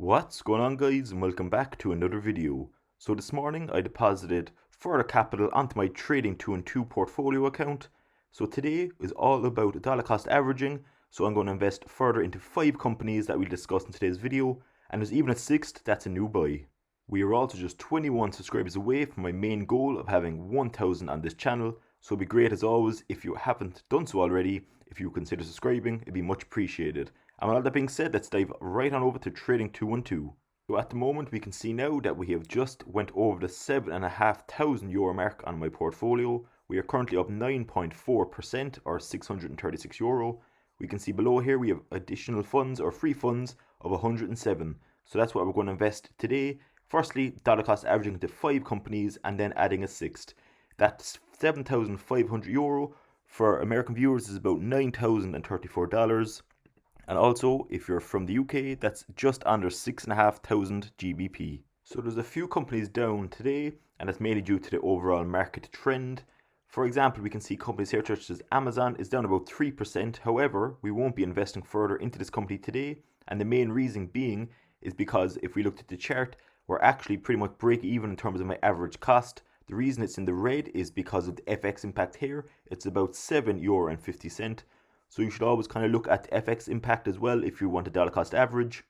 What's going on, guys, and welcome back to another video. So this morning I deposited further capital onto my trading 2 and 2 portfolio account. So today is all about dollar cost averaging. So I'm going to invest further into 5 companies that we'll discuss in today's video, and there's even a 6th that's a new buy. We are also just 21 subscribers away from my main goal of having 1000 on this channel, so it'd be great as always if you haven't done so already. If you consider subscribing, it'd be much appreciated. And with all that being said, let's dive right on over to trading 2 and 2. So at the moment we can see now that we have just went over the €7,500 mark on my portfolio. We are currently up 9.4% or €636. We can see below here we have additional funds or free funds of 107. So that's what we're going to invest today. Firstly, dollar cost averaging into 5 companies and then adding a 6th. That's €7,500. For American viewers is about $9,034. And also, if you're from the UK, that's just under 6,500 GBP. So there's a few companies down today, and that's mainly due to the overall market trend. For example, we can see companies here such as Amazon is down about 3%. However, we won't be investing further into this company today. And the main reason being is because if we looked at the chart, we're actually pretty much break even in terms of my average cost. The reason it's in the red is because of the FX impact here. It's about €7.50. So you should always kind of look at the FX impact as well if you want a dollar cost average,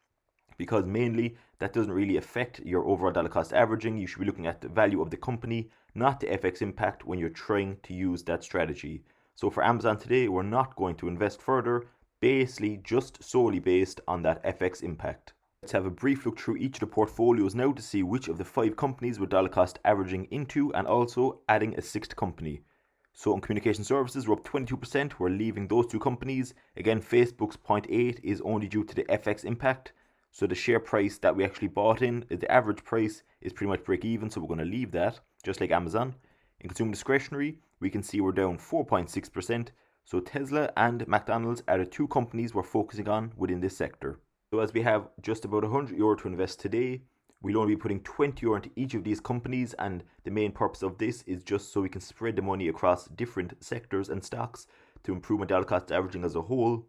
because mainly that doesn't really affect your overall dollar cost averaging. You should be looking at the value of the company, not the FX impact when you're trying to use that strategy. So for Amazon today, we're not going to invest further, basically just solely based on that FX impact. Let's have a brief look through each of the portfolios now to see which of the 5 companies we're dollar cost averaging into and also adding a 6th company. So on communication services, we're up 22%. We're leaving those 2 companies. Again, Facebook's 0.8 is only due to the FX impact. So the share price that we actually bought in, the average price is pretty much break even. So we're going to leave that, just like Amazon. In consumer discretionary, we can see we're down 4.6%. So Tesla and McDonalds are the 2 companies we're focusing on within this sector. So as we have just about €100 to invest today, we'll only be putting €20 into each of these companies, and the main purpose of this is just so we can spread the money across different sectors and stocks to improve my dollar cost averaging as a whole,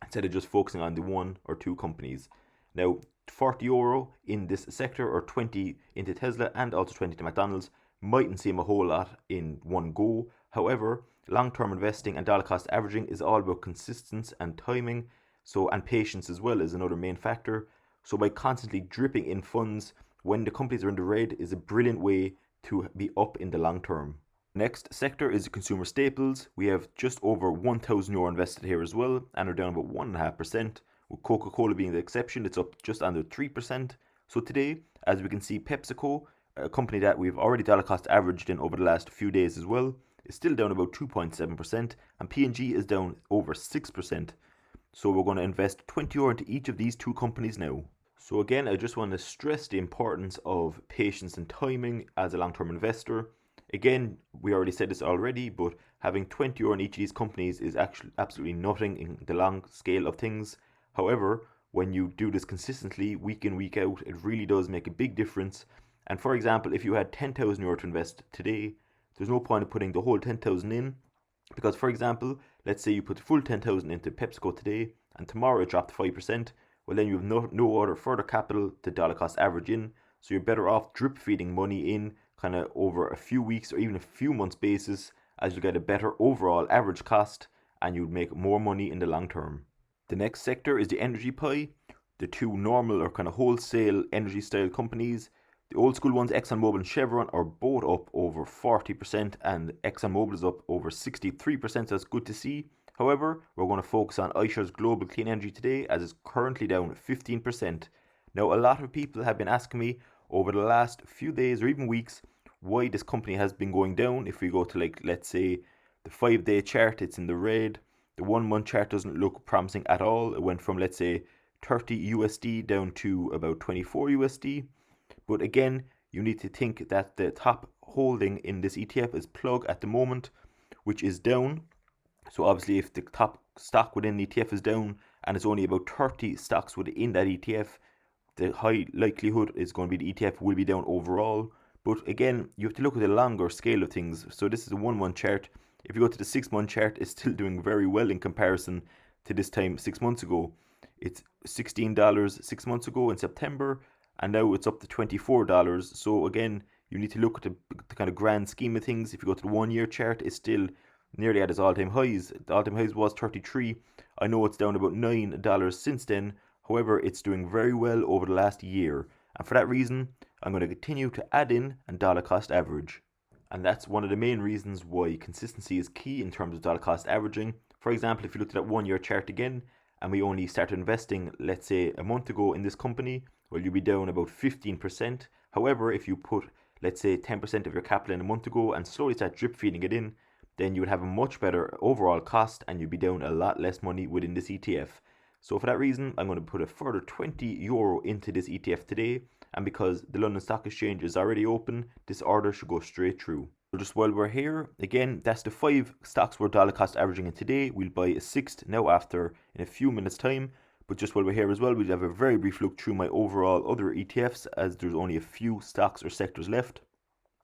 instead of just focusing on the 1 or 2 companies. Now, €40 in this sector or 20 into Tesla and also 20 to McDonald's mightn't seem a whole lot in one go. However, long-term investing and dollar cost averaging is all about consistency and timing, and patience as well is another main factor. So by constantly dripping in funds when the companies are in the red is a brilliant way to be up in the long term. Next sector is consumer staples. We have just over €1,000 invested here as well, and are down about 1.5%, with Coca-Cola being the exception. It's up just under 3%. So today, as we can see, Pepsico, a company that we've already dollar cost averaged in over the last few days as well, is still down about 2.7%, and P&G is down over 6%. So we're going to invest €20 into each of these 2 companies now. So again, I just want to stress the importance of patience and timing as a long-term investor. Again, we already said this already, but having €20 in each of these companies is actually absolutely nothing in the long scale of things. However, when you do this consistently, week in, week out, it really does make a big difference. And for example, if you had €10,000 to invest today, there's no point in putting the whole 10,000 in. Because, for example, let's say you put the full 10,000 into Pepsico today, and tomorrow it dropped 5%. Well, then you have no other further capital to dollar cost average in. So you're better off drip feeding money in kind of over a few weeks or even a few months basis, as you get a better overall average cost and you'd make more money in the long term. The next sector is the energy pie. The 2 normal or kind of wholesale energy style companies. The old school ones, ExxonMobil and Chevron, are both up over 40%, and ExxonMobil is up over 63%, so that's good to see. However, we're going to focus on iShares Global Clean Energy today, as it's currently down 15%. Now, a lot of people have been asking me over the last few days or even weeks why this company has been going down. If we go to, let's say, the 5-day chart, it's in the red. The 1-month chart doesn't look promising at all. It went from, let's say, $30 down to about $24. But again, you need to think that the top holding in this ETF is Plug at the moment, which is down. So obviously if the top stock within the ETF is down and it's only about 30 stocks within that ETF, the high likelihood is going to be the ETF will be down overall. But again, you have to look at the longer scale of things. So this is a 1-month chart. If you go to the 6-month chart, it's still doing very well in comparison to this time 6 months ago. It's $16 6 months ago in September, and now it's up to $24. So again, you need to look at the kind of grand scheme of things. If you go to the 1 year chart, it's still nearly at its all-time highs. The all-time highs was 33. I know it's down about $9 since then. However, it's doing very well over the last year. And for that reason, I'm going to continue to add in and dollar cost average. And that's one of the main reasons why consistency is key in terms of dollar cost averaging. For example, if you looked at that 1 year chart again, and we only started investing, let's say, a month ago in this company, well, you'll be down about 15%. However, if you put, let's say, 10% of your capital in a month ago and slowly start drip feeding it in, then you would have a much better overall cost and you'd be down a lot less money within this ETF. So for that reason, I'm going to put a further €20 into this ETF today, and because the London Stock Exchange is already open, this order should go straight through. So just while we're here, again, that's the 5 stocks we're dollar cost averaging in today. We'll buy a 6th now after in a few minutes time. But just while we're here as well, we'll have a very brief look through my overall other ETFs, as there's only a few stocks or sectors left.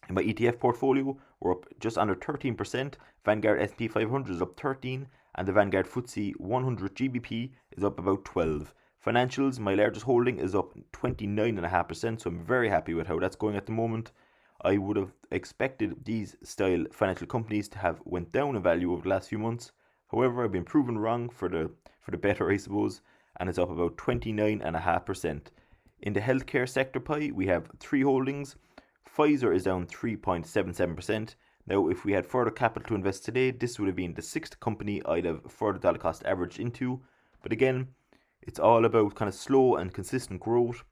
In my ETF portfolio, we're up just under 13%. Vanguard S&P 500 is up 13, and the Vanguard FTSE 100 GBP is up about 12. Financials, my largest holding, is up 29.5%, so I'm very happy with how that's going at the moment. I would have expected these style financial companies to have went down in value over the last few months. However, I've been proven wrong for the better, I suppose, and it's up about 29.5%. In the healthcare sector pie, we have 3 holdings. Pfizer is down 3.77%. Now, if we had further capital to invest today, this would have been the 6th company I'd have further dollar cost averaged into. But again, it's all about kind of slow and consistent growth.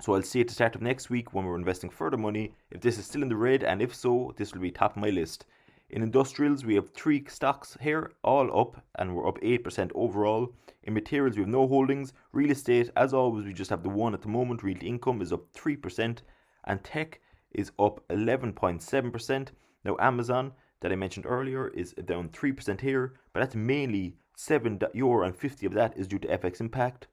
So I'll see at the start of next week when we're investing further money if this is still in the red, and if so, this will be top of my list. In industrials, we have 3 stocks here, all up, and we're up 8% overall. In materials, we have no holdings. Real estate, as always, we just have the one at the moment. Realty income is up 3%, and tech is up 11.7%. Now, Amazon, that I mentioned earlier, is down 3% here, but that's mainly €7.50 of that is due to FX impact.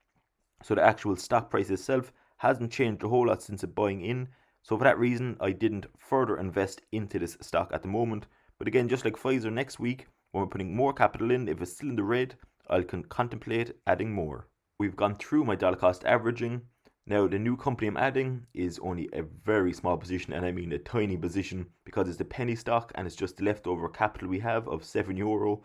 So the actual stock price itself hasn't changed a whole lot since buying in. So for that reason, I didn't further invest into this stock at the moment. But again, just like Pfizer, next week, when we're putting more capital in, if it's still in the red, I can contemplate adding more. We've gone through my dollar cost averaging. Now, the new company I'm adding is only a very small position, and I mean a tiny position, because it's the penny stock and it's just the leftover capital we have of €7.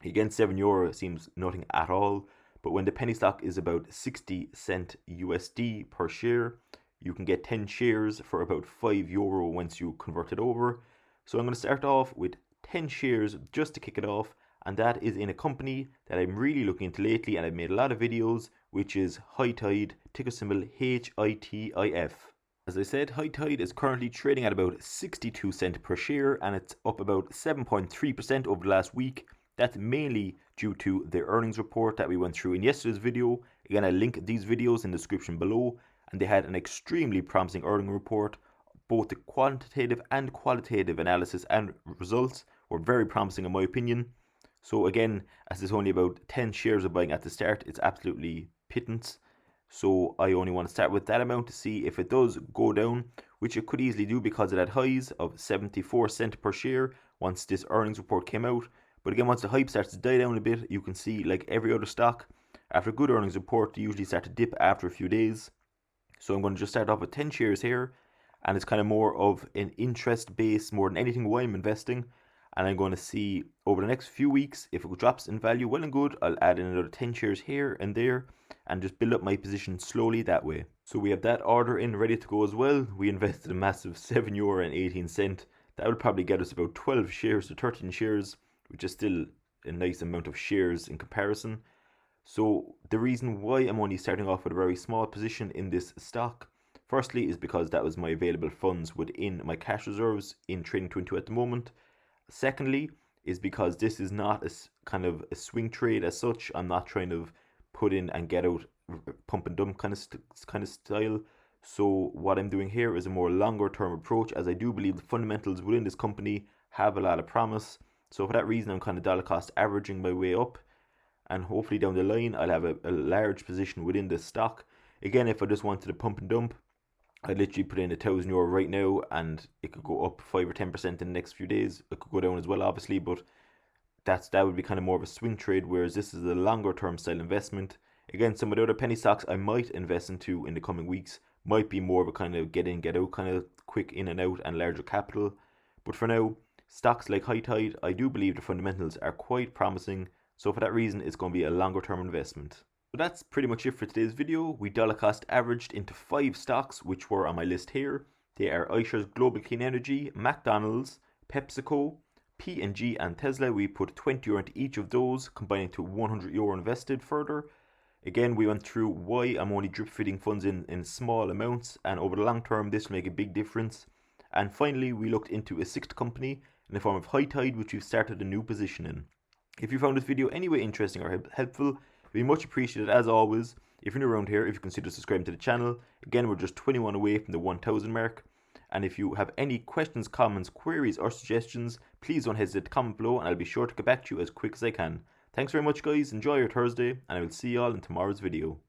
Again, €7 seems nothing at all, but when the penny stock is about 60 cent USD per share, you can get 10 shares for about €5 once you convert it over. So I'm going to start off with 10 shares just to kick it off, and that is in a company that I'm really looking into lately, and I've made a lot of videos, which is Hightide, ticker symbol HITIF. As I said, Hightide is currently trading at about 62 cents per share, and it's up about 7.3% over the last week. That's mainly due to the earnings report that we went through in yesterday's video. Again, I'll link these videos in the description below, and they had an extremely promising earnings report. Both the quantitative and qualitative analysis and results were very promising in my opinion. So again, as there's only about 10 shares of buying at the start, it's absolutely pittance. So I only want to start with that amount to see if it does go down, which it could easily do because it had highs of 74 cents per share once this earnings report came out. But again, once the hype starts to die down a bit, you can see, like every other stock, after a good earnings report, they usually start to dip after a few days. So I'm going to just start off with 10 shares here, and it's kind of more of an interest base more than anything why I'm investing. And I'm going to see over the next few weeks, if it drops in value, well and good, I'll add in another 10 shares here and there and just build up my position slowly that way. So we have that order in ready to go as well. We invested a massive €7.18. That would probably get us about 12 shares to 13 shares, which is still a nice amount of shares in comparison. So the reason why I'm only starting off with a very small position in this stock, firstly, is because that was my available funds within my cash reserves in Trading 212 at the moment. Secondly, is because this is not a kind of a swing trade as such. I'm not trying to put in and get out, pump and dump kind of style. So what I'm doing here is a more longer term approach, as I do believe the fundamentals within this company have a lot of promise. So for that reason, I'm kind of dollar cost averaging my way up, and hopefully down the line I'll have a large position within this stock. Again, if I just wanted to pump and dump, I'd literally put in €1,000 right now, and it could go up 5 or 10% in the next few days. It could go down as well, obviously, but that would be kind of more of a swing trade, whereas this is a longer term style investment. Again, some of the other penny stocks I might invest into in the coming weeks might be more of a kind of get in, get out kind of quick in and out and larger capital. But for now, stocks like Hightide, I do believe the fundamentals are quite promising. So for that reason, it's going to be a longer term investment. So that's pretty much it for today's video. We dollar cost averaged into 5 stocks which were on my list here. They are iShares Global Clean Energy, McDonalds, Pepsico, P&G and Tesla. We put 20 euro into each of those, combining to 100 euro invested further. Again, we went through why I'm only drip feeding funds in small amounts, and over the long term this will make a big difference. And finally, we looked into a 6th company in the form of Hightide, which we've started a new position in. If you found this video anyway interesting or helpful, it'd be much appreciated as always. If you're new around here, if you consider subscribing to the channel. Again, we're just 21 away from the 1000 mark. And if you have any questions, comments, queries or suggestions, please don't hesitate to comment below and I'll be sure to get back to you as quick as I can. Thanks very much guys, enjoy your Thursday, and I will see you all in tomorrow's video.